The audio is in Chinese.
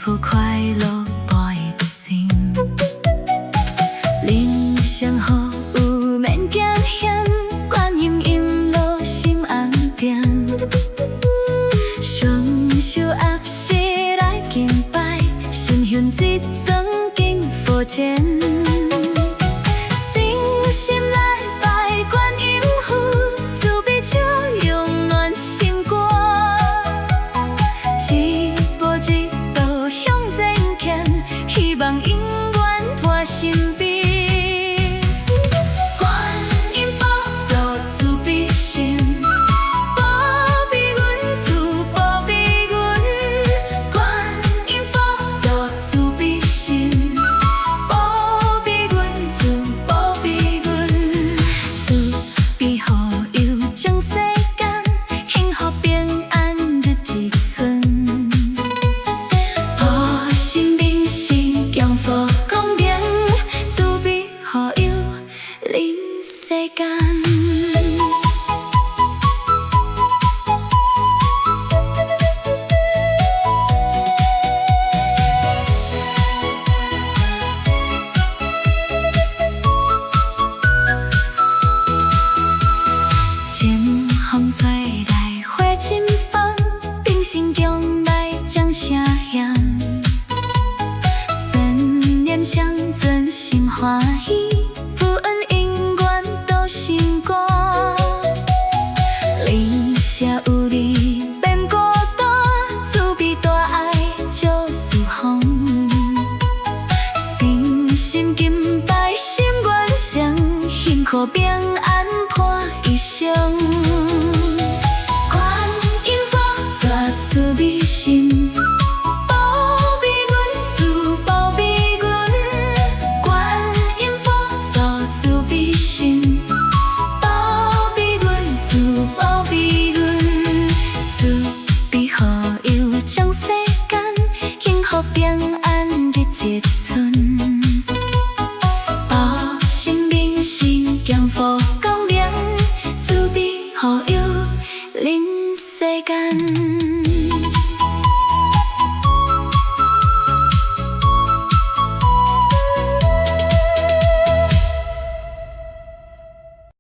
福快乐伴一生。人生好有免惊险，观音引路心安定。双手合十来敬拜，心胸一尊敬佛前。诚心来拜观音父，慈悲笑容暖心肝。一步一步向前行，希望永远伴身边。观音佛祖慈悲心，保庇阮慈保庇阮。观音佛祖慈悲心，保庇阮慈保庇阮。慈悲护佑将世间，幸福平安日一寸。普心民心强福光明，慈悲护佑人世间。清风吹来花清芳，平心强来将声响。尊念相尊心欢喜，福恩因缘都心肝。灵舍有你免孤单，慈悲大爱照四方。诚心敬拜心愿成，幸福平安伴一生。观音佛祖慈悲心，保庇阮慈保庇阮。观音佛祖慈悲心，保庇阮慈保庇阮。慈悲护佑将世间，幸福平安日一寸。